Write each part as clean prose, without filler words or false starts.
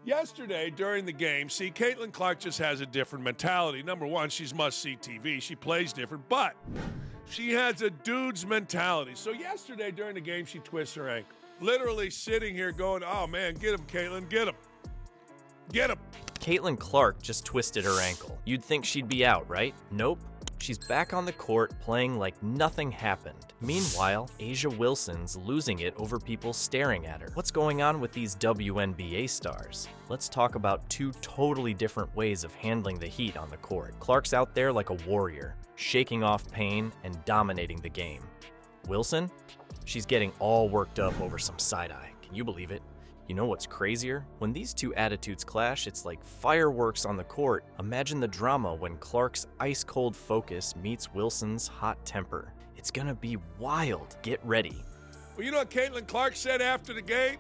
Yesterday, during the game, see, Caitlin Clark just has a different mentality. Number one, she's must-see TV. She plays different, but she has a dude's mentality. So yesterday, during the game, she twists her ankle. Literally sitting here going, oh, man, get him, Caitlin, get him. Get him. Caitlin Clark just twisted her ankle. You'd think she'd be out, right? Nope. She's back on the court playing like nothing happened. Meanwhile, A'ja Wilson's losing it over people staring at her. What's going on with these WNBA stars? Let's talk about two totally different ways of handling the heat on the court. Clark's out there like a warrior, shaking off pain and dominating the game. Wilson? She's getting all worked up over some side-eye. Can you believe it? You know what's crazier? When these two attitudes clash, it's like fireworks on the court. Imagine the drama when Clark's ice-cold focus meets Wilson's hot temper. It's gonna be wild. Get ready. Well, you know what Caitlin Clark said after the game?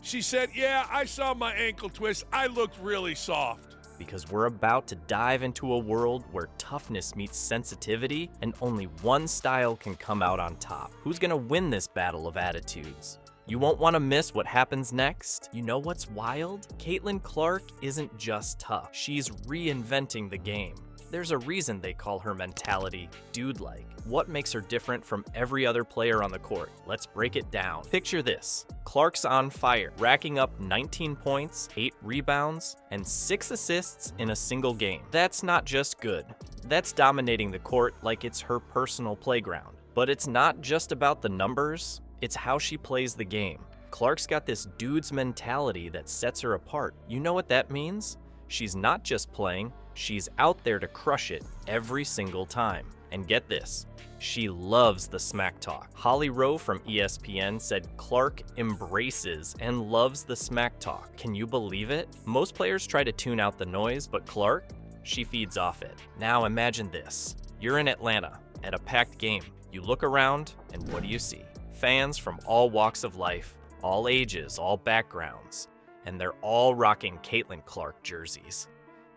She said, yeah, I saw my ankle twist. I looked really soft. Because we're about to dive into a world where toughness meets sensitivity and only one style can come out on top. Who's gonna win this battle of attitudes? You won't want to miss what happens next. You know what's wild? Caitlin Clark isn't just tough. She's reinventing the game. There's a reason they call her mentality dude-like. What makes her different from every other player on the court? Let's break it down. Picture this. Clark's on fire, racking up 19 points, 8 rebounds, and 6 assists in a single game. That's not just good. That's dominating the court like it's her personal playground. But it's not just about the numbers. It's how she plays the game. Clark's got this dude's mentality that sets her apart. You know what that means? She's not just playing, she's out there to crush it every single time. And get this, she loves the smack talk. Holly Rowe from ESPN said Clark embraces and loves the smack talk. Can you believe it? Most players try to tune out the noise, but Clark, she feeds off it. Now imagine this. You're in Atlanta at a packed game. You look around, and what do you see? Fans from all walks of life, all ages, all backgrounds, and they're all rocking Caitlin Clark jerseys.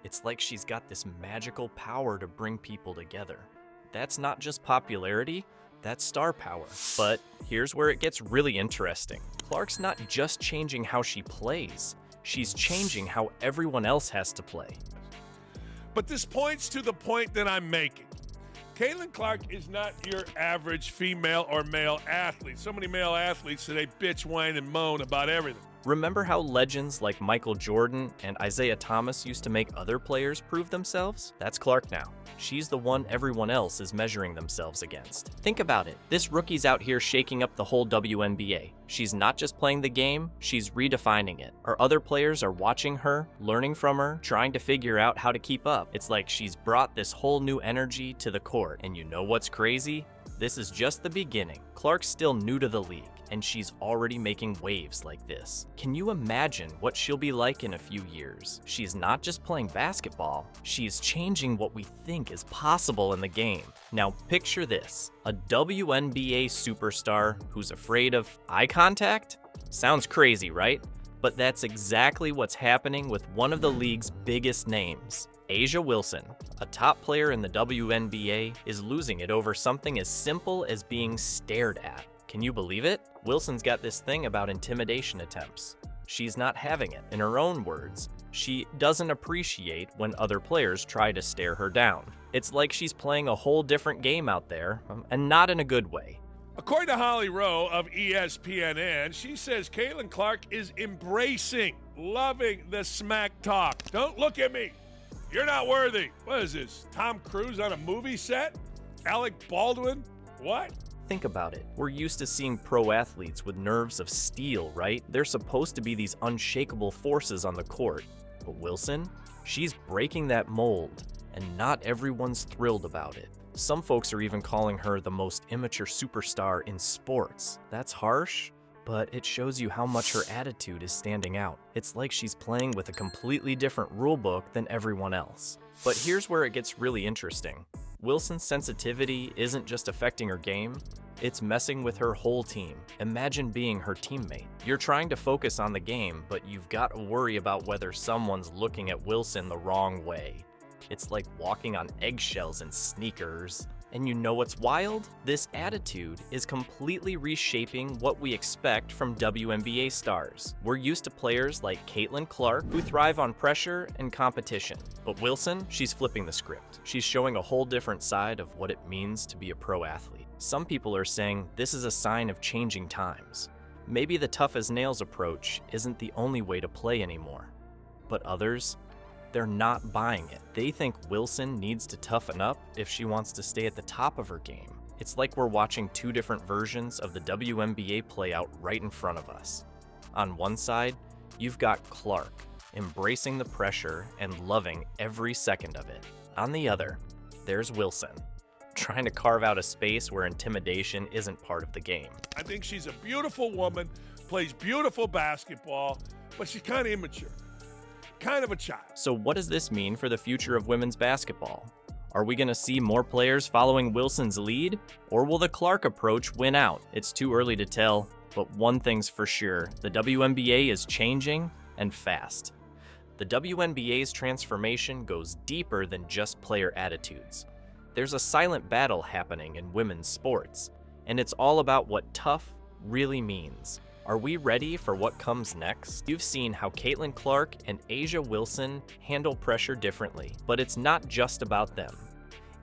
It's like she's got this magical power to bring people together. That's not just popularity, that's star power. But here's where it gets really interesting. Clark's not just changing how she plays, she's changing how everyone else has to play. But this points to the point that I'm making. Caitlin Clark is not your average female or male athlete. So many male athletes today bitch, whine, and moan about everything. Remember how legends like Michael Jordan and Isaiah Thomas used to make other players prove themselves? That's Clark now. She's the one everyone else is measuring themselves against. Think about it. This rookie's out here shaking up the whole WNBA. She's not just playing the game, she's redefining it. Our other players are watching her, learning from her, trying to figure out how to keep up. It's like she's brought this whole new energy to the court. And you know what's crazy? This is just the beginning. Clark's still new to the league, and she's already making waves like this. Can you imagine what she'll be like in a few years? She's not just playing basketball, she's changing what we think is possible in the game. Now picture this, a WNBA superstar who's afraid of eye contact? Sounds crazy, right? But that's exactly what's happening with one of the league's biggest names. A'ja Wilson, a top player in the WNBA, is losing it over something as simple as being stared at. Can you believe it? Wilson's got this thing about intimidation attempts. She's not having it. In her own words, she doesn't appreciate when other players try to stare her down. It's like she's playing a whole different game out there, and not in a good way. According to Holly Rowe of ESPN, she says Caitlin Clark is embracing, loving the smack talk. Don't look at me. You're not worthy. What is this, Tom Cruise on a movie set? Alec Baldwin? What? Think about it. We're used to seeing pro athletes with nerves of steel, right? They're supposed to be these unshakable forces on the court. But Wilson? She's breaking that mold, and not everyone's thrilled about it. Some folks are even calling her the most immature superstar in sports. That's harsh, but it shows you how much her attitude is standing out. It's like she's playing with a completely different rulebook than everyone else. But here's where it gets really interesting. Wilson's sensitivity isn't just affecting her game, it's messing with her whole team. Imagine being her teammate. You're trying to focus on the game, but you've got to worry about whether someone's looking at Wilson the wrong way. It's like walking on eggshells in sneakers. And you know what's wild? This attitude is completely reshaping what we expect from WNBA stars. We're used to players like Caitlin Clark, who thrive on pressure and competition. But Wilson, she's flipping the script. She's showing a whole different side of what it means to be a pro athlete. Some people are saying this is a sign of changing times. Maybe the tough as nails approach isn't the only way to play anymore. But others, they're not buying it. They think Wilson needs to toughen up if she wants to stay at the top of her game. It's like we're watching two different versions of the WNBA play out right in front of us. On one side, you've got Clark, embracing the pressure and loving every second of it. On the other, there's Wilson, trying to carve out a space where intimidation isn't part of the game. I think she's a beautiful woman, plays beautiful basketball, but she's kind of immature. Kind of a child. So what does this mean for the future of women's basketball? Are we going to see more players following Wilson's lead, or will the Clark approach win out? It's too early to tell, but one thing's for sure, the WNBA is changing, and fast. The WNBA's transformation goes deeper than just player attitudes. There's a silent battle happening in women's sports, and it's all about what tough really means. Are we ready for what comes next? You've seen how Caitlin Clark and A'ja Wilson handle pressure differently, but it's not just about them.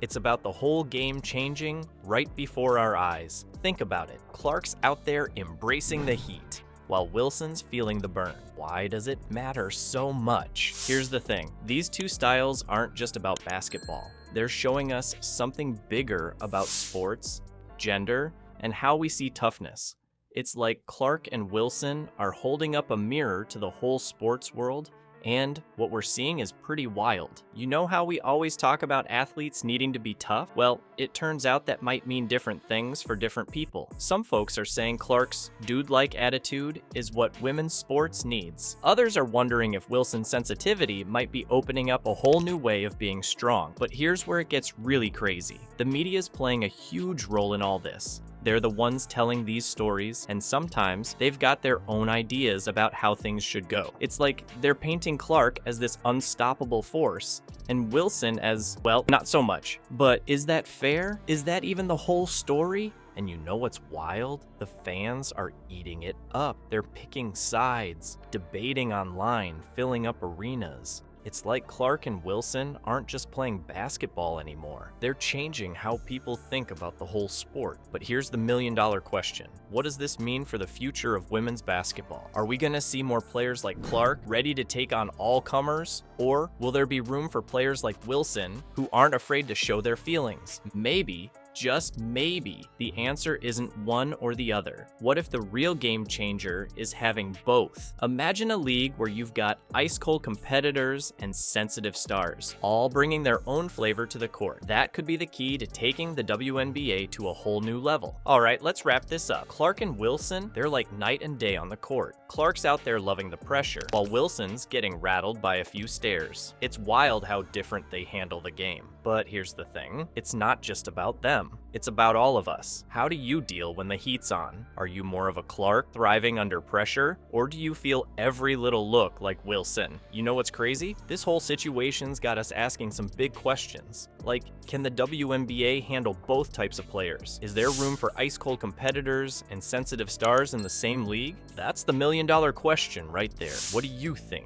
It's about the whole game changing right before our eyes. Think about it. Clark's out there embracing the heat, while Wilson's feeling the burn. Why does it matter so much? Here's the thing. These two styles aren't just about basketball. They're showing us something bigger about sports, gender, and how we see toughness. It's like Clark and Wilson are holding up a mirror to the whole sports world, and what we're seeing is pretty wild. You know how we always talk about athletes needing to be tough? Well, it turns out that might mean different things for different people. Some folks are saying Clark's dude-like attitude is what women's sports needs. Others are wondering if Wilson's sensitivity might be opening up a whole new way of being strong. But here's where it gets really crazy. The media's playing a huge role in all this. They're the ones telling these stories, and sometimes they've got their own ideas about how things should go. It's like they're painting Clark as this unstoppable force, and Wilson as, well, not so much. But is that fair? Is that even the whole story? And you know what's wild? The fans are eating it up. They're picking sides, debating online, filling up arenas. It's like Clark and Wilson aren't just playing basketball anymore. They're changing how people think about the whole sport. But here's the million-dollar question. What does this mean for the future of women's basketball? Are we going to see more players like Clark ready to take on all comers? Or will there be room for players like Wilson who aren't afraid to show their feelings? Maybe, just maybe, the answer isn't one or the other. What if the real game changer is having both? Imagine a league where you've got ice-cold competitors and sensitive stars, all bringing their own flavor to the court. That could be the key to taking the WNBA to a whole new level. All right, let's wrap this up. Clark and Wilson, they're like night and day on the court. Clark's out there loving the pressure, while Wilson's getting rattled by a few stares. It's wild how different they handle the game. But here's the thing, it's not just about them. It's about all of us. How do you deal when the heat's on? Are you more of a Clark thriving under pressure? Or do you feel every little look like Wilson? You know what's crazy? This whole situation's got us asking some big questions. Like, can the WNBA handle both types of players? Is there room for ice-cold competitors and sensitive stars in the same league? That's the million-dollar question right there. What do you think?